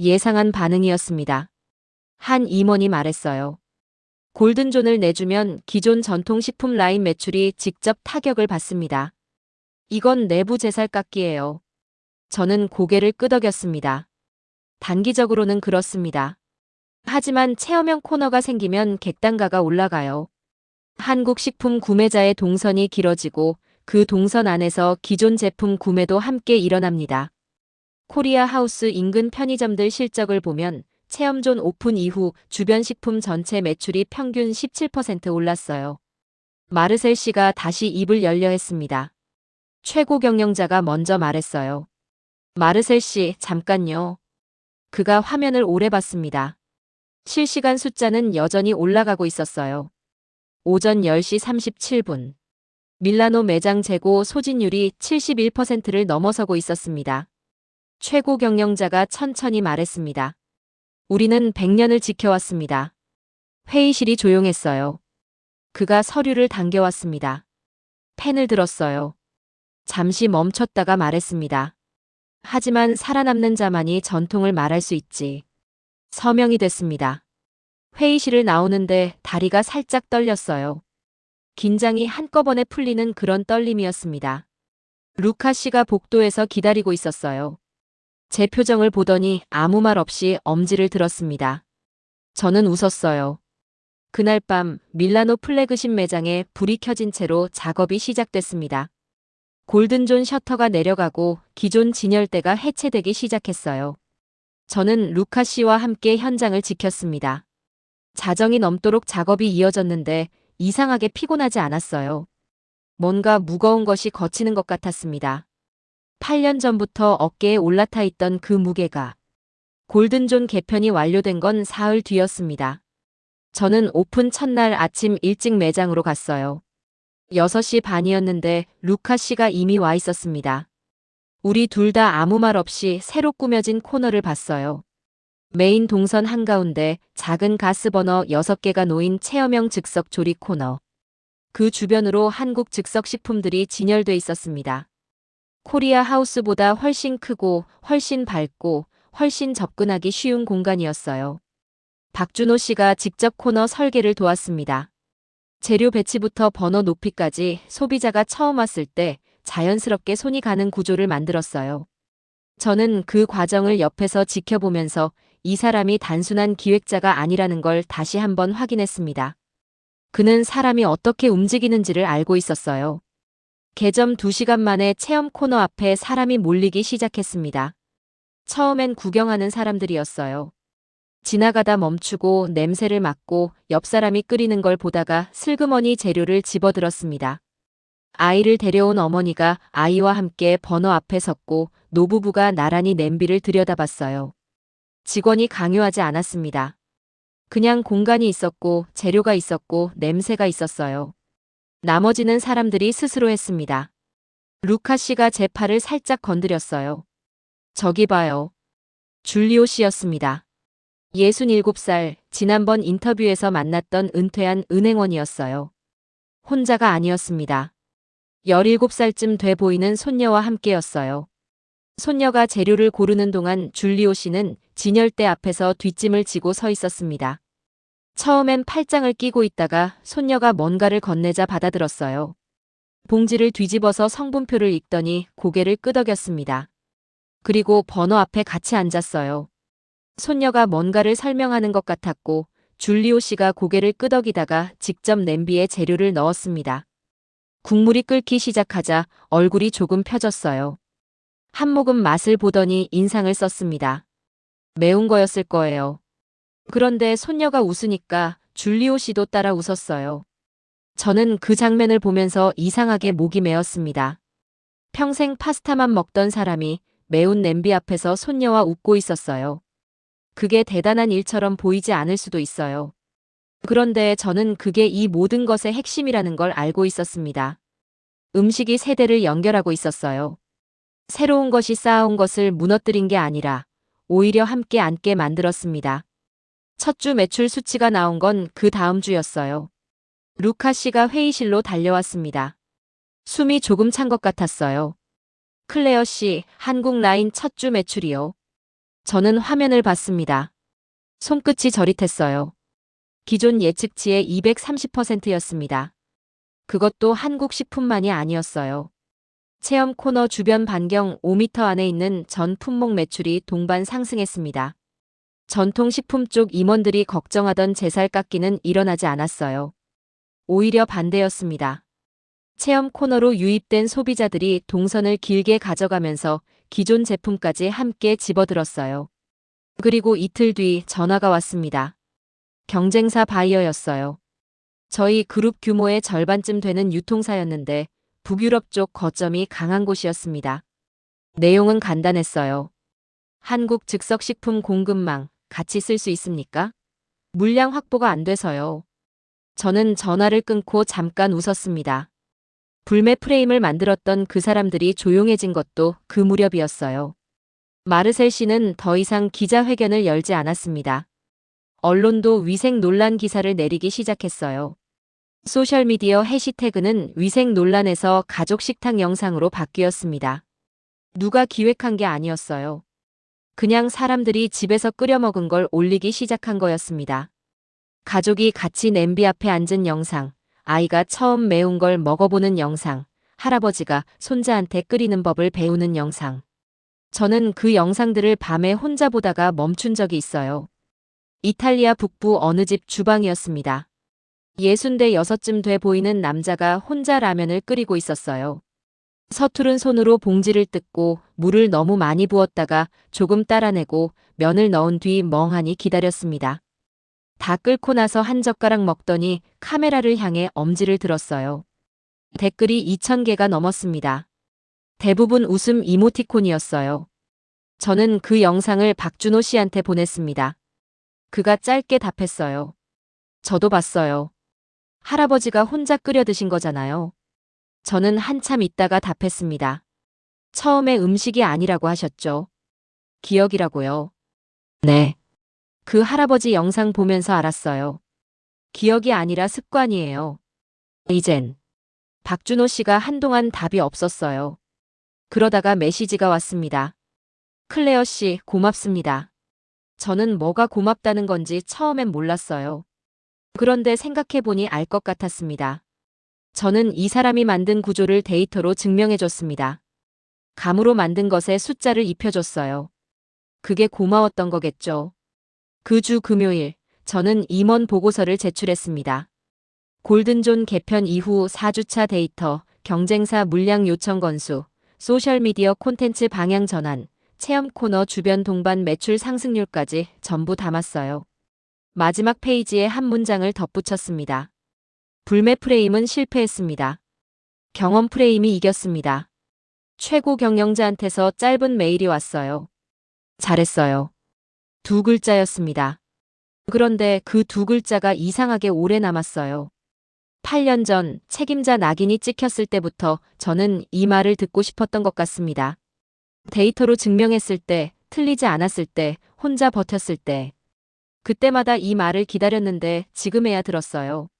예상한 반응이었습니다. 한 임원이 말했어요. 골든존을 내주면 기존 전통식품 라인 매출이 직접 타격을 받습니다. 이건 내부 제살 깎기예요. 저는 고개를 끄덕였습니다. 단기적으로는 그렇습니다. 하지만 체험형 코너가 생기면 객단가가 올라가요. 한국 식품 구매자의 동선이 길어지고 그 동선 안에서 기존 제품 구매도 함께 일어납니다. 코리아 하우스 인근 편의점들 실적을 보면 체험존 오픈 이후 주변 식품 전체 매출이 평균 17% 올랐어요. 마르셀 씨가 다시 입을 열려 했습니다. 최고 경영자가 먼저 말했어요. 마르셀 씨, 잠깐요. 그가 화면을 오래 봤습니다. 실시간 숫자는 여전히 올라가고 있었어요. 오전 10시 37분. 밀라노 매장 재고 소진율이 71%를 넘어서고 있었습니다. 최고 경영자가 천천히 말했습니다. 우리는 100년을 지켜왔습니다. 회의실이 조용했어요. 그가 서류를 당겨왔습니다. 펜을 들었어요. 잠시 멈췄다가 말했습니다. 하지만 살아남는 자만이 전통을 말할 수 있지. 서명이 됐습니다. 회의실을 나오는데 다리가 살짝 떨렸어요. 긴장이 한꺼번에 풀리는 그런 떨림이었습니다. 루카 씨가 복도에서 기다리고 있었어요. 제 표정을 보더니 아무 말 없이 엄지를 들었습니다. 저는 웃었어요. 그날 밤 밀라노 플래그십 매장에 불이 켜진 채로 작업이 시작됐습니다. 골든존 셔터가 내려가고 기존 진열대가 해체되기 시작했어요. 저는 루카 씨와 함께 현장을 지켰습니다. 자정이 넘도록 작업이 이어졌는데 이상하게 피곤하지 않았어요. 뭔가 무거운 것이 걷히는 것 같았습니다. 8년 전부터 어깨에 올라타 있던 그 무게가. 골든존 개편이 완료된 건 사흘 뒤였습니다. 저는 오픈 첫날 아침 일찍 매장으로 갔어요. 6시 반이었는데 루카 씨가 이미 와 있었습니다. 우리 둘 다 아무 말 없이 새로 꾸며진 코너를 봤어요. 메인 동선 한가운데 작은 가스버너 6개가 놓인 체험형 즉석 조리 코너. 그 주변으로 한국 즉석 식품들이 진열돼 있었습니다. 코리아 하우스보다 훨씬 크고 훨씬 밝고 훨씬 접근하기 쉬운 공간이었어요. 박준호 씨가 직접 코너 설계를 도왔습니다. 재료 배치부터 버너 높이까지 소비자가 처음 왔을 때 자연스럽게 손이 가는 구조를 만들었어요. 저는 그 과정을 옆에서 지켜보면서 이 사람이 단순한 기획자가 아니라는 걸 다시 한번 확인했습니다. 그는 사람이 어떻게 움직이는지를 알고 있었어요. 개점 2시간 만에 체험 코너 앞에 사람이 몰리기 시작했습니다. 처음엔 구경하는 사람들이었어요. 지나가다 멈추고 냄새를 맡고 옆 사람이 끓이는 걸 보다가 슬그머니 재료를 집어들었습니다. 아이를 데려온 어머니가 아이와 함께 버너 앞에 섰고 노부부가 나란히 냄비를 들여다봤어요. 직원이 강요하지 않았습니다. 그냥 공간이 있었고 재료가 있었고 냄새가 있었어요. 나머지는 사람들이 스스로 했습니다. 루카 씨가 제 팔을 살짝 건드렸어요. 저기 봐요. 줄리오 씨였습니다. 67살, 지난번 인터뷰에서 만났던 은퇴한 은행원이었어요. 혼자가 아니었습니다. 17살쯤 돼 보이는 손녀와 함께였어요. 손녀가 재료를 고르는 동안 줄리오 씨는 진열대 앞에서 뒷짐을 지고 서 있었습니다. 처음엔 팔짱을 끼고 있다가 손녀가 뭔가를 건네자 받아들었어요. 봉지를 뒤집어서 성분표를 읽더니 고개를 끄덕였습니다. 그리고 번호 앞에 같이 앉았어요. 손녀가 뭔가를 설명하는 것 같았고 줄리오 씨가 고개를 끄덕이다가 직접 냄비에 재료를 넣었습니다. 국물이 끓기 시작하자 얼굴이 조금 펴졌어요. 한 모금 맛을 보더니 인상을 썼습니다. 매운 거였을 거예요. 그런데 손녀가 웃으니까 줄리오 씨도 따라 웃었어요. 저는 그 장면을 보면서 이상하게 목이 메었습니다. 평생 파스타만 먹던 사람이 매운 냄비 앞에서 손녀와 웃고 있었어요. 그게 대단한 일처럼 보이지 않을 수도 있어요. 그런데 저는 그게 이 모든 것의 핵심이라는 걸 알고 있었습니다. 음식이 세대를 연결하고 있었어요. 새로운 것이 쌓아온 것을 무너뜨린 게 아니라 오히려 함께 앉게 만들었습니다. 첫 주 매출 수치가 나온 건 그 다음 주였어요. 루카 씨가 회의실로 달려왔습니다. 숨이 조금 찬 것 같았어요. 클레어 씨, 한국 라인 첫 주 매출이요. 저는 화면을 봤습니다. 손끝이 저릿했어요. 기존 예측치의 230%였습니다. 그것도 한국 식품만이 아니었어요. 체험 코너 주변 반경 5m 안에 있는 전 품목 매출이 동반 상승했습니다. 전통식품 쪽 임원들이 걱정하던 제살 깎기는 일어나지 않았어요. 오히려 반대였습니다. 체험 코너로 유입된 소비자들이 동선을 길게 가져가면서 기존 제품까지 함께 집어들었어요. 그리고 이틀 뒤 전화가 왔습니다. 경쟁사 바이어였어요. 저희 그룹 규모의 절반쯤 되는 유통사였는데 북유럽 쪽 거점이 강한 곳이었습니다. 내용은 간단했어요. 한국 즉석식품 공급망 같이 쓸 수 있습니까? 물량 확보가 안 돼서요. 저는 전화를 끊고 잠깐 웃었습니다. 불매 프레임을 만들었던 그 사람들이 조용해진 것도 그 무렵이었어요. 마르셀 씨는 더 이상 기자회견을 열지 않았습니다. 언론도 위생 논란 기사를 내리기 시작했어요. 소셜미디어 해시태그는 위생 논란에서 가족 식탁 영상으로 바뀌었습니다. 누가 기획한 게 아니었어요. 그냥 사람들이 집에서 끓여 먹은 걸 올리기 시작한 거였습니다. 가족이 같이 냄비 앞에 앉은 영상, 아이가 처음 매운 걸 먹어보는 영상, 할아버지가 손자한테 끓이는 법을 배우는 영상. 저는 그 영상들을 밤에 혼자 보다가 멈춘 적이 있어요. 이탈리아 북부 어느 집 주방이었습니다. 66쯤 돼 보이는 남자가 혼자 라면을 끓이고 있었어요. 서투른 손으로 봉지를 뜯고 물을 너무 많이 부었다가 조금 따라내고 면을 넣은 뒤 멍하니 기다렸습니다. 다 끓고 나서 한 젓가락 먹더니 카메라를 향해 엄지를 들었어요. 댓글이 2,000개가 넘었습니다. 대부분 웃음 이모티콘이었어요. 저는 그 영상을 박준호 씨한테 보냈습니다. 그가 짧게 답했어요. 저도 봤어요. 할아버지가 혼자 끓여 드신 거잖아요. 저는 한참 있다가 답했습니다. 처음에 음식이 아니라고 하셨죠? 기억이라고요. 네. 그 할아버지 영상 보면서 알았어요. 기억이 아니라 습관이에요. 이젠. 박준호 씨가 한동안 답이 없었어요. 그러다가 메시지가 왔습니다. 클레어 씨, 고맙습니다. 저는 뭐가 고맙다는 건지 처음엔 몰랐어요. 그런데 생각해보니 알 것 같았습니다. 저는 이 사람이 만든 구조를 데이터로 증명해줬습니다. 감으로 만든 것에 숫자를 입혀줬어요. 그게 고마웠던 거겠죠. 그 주 금요일, 저는 임원 보고서를 제출했습니다. 골든존 개편 이후 4주차 데이터, 경쟁사 물량 요청 건수, 소셜미디어 콘텐츠 방향 전환, 체험 코너 주변 동반 매출 상승률까지 전부 담았어요. 마지막 페이지에 한 문장을 덧붙였습니다. 불매 프레임은 실패했습니다. 경험 프레임이 이겼습니다. 최고 경영자한테서 짧은 메일이 왔어요. 잘했어요. 두 글자였습니다. 그런데 그 두 글자가 이상하게 오래 남았어요. 8년 전 책임자 낙인이 찍혔을 때부터 저는 이 말을 듣고 싶었던 것 같습니다. 데이터로 증명했을 때, 틀리지 않았을 때, 혼자 버텼을 때. 그때마다 이 말을 기다렸는데 지금에야 들었어요.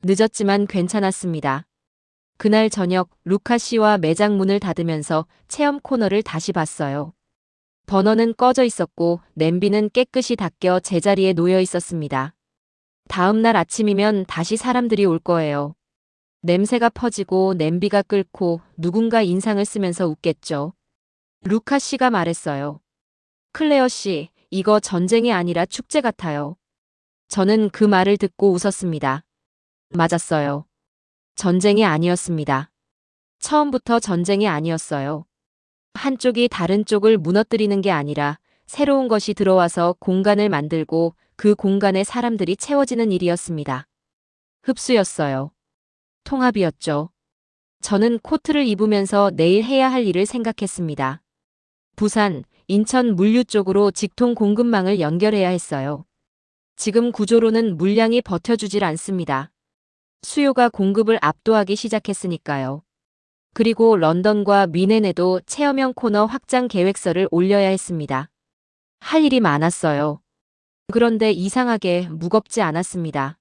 늦었지만 괜찮았습니다. 그날 저녁 루카 씨와 매장 문을 닫으면서 체험 코너를 다시 봤어요. 버너는 꺼져 있었고 냄비는 깨끗이 닦여 제자리에 놓여 있었습니다. 다음 날 아침이면 다시 사람들이 올 거예요. 냄새가 퍼지고 냄비가 끓고 누군가 인상을 쓰면서 웃겠죠. 루카 씨가 말했어요. 클레어 씨, 이거 전쟁이 아니라 축제 같아요. 저는 그 말을 듣고 웃었습니다. 맞았어요. 전쟁이 아니었습니다. 처음부터 전쟁이 아니었어요. 한쪽이 다른 쪽을 무너뜨리는 게 아니라 새로운 것이 들어와서 공간을 만들고 그 공간에 사람들이 채워지는 일이었습니다. 흡수였어요. 통합이었죠. 저는 코트를 입으면서 내일 해야 할 일을 생각했습니다. 부산, 인천 물류 쪽으로 직통 공급망을 연결해야 했어요. 지금 구조로는 물량이 버텨주질 않습니다. 수요가 공급을 압도하기 시작했으니까요. 그리고 런던과 미넨에도 체험형 코너 확장 계획서를 올려야 했습니다. 할 일이 많았어요. 그런데 이상하게 무겁지 않았습니다.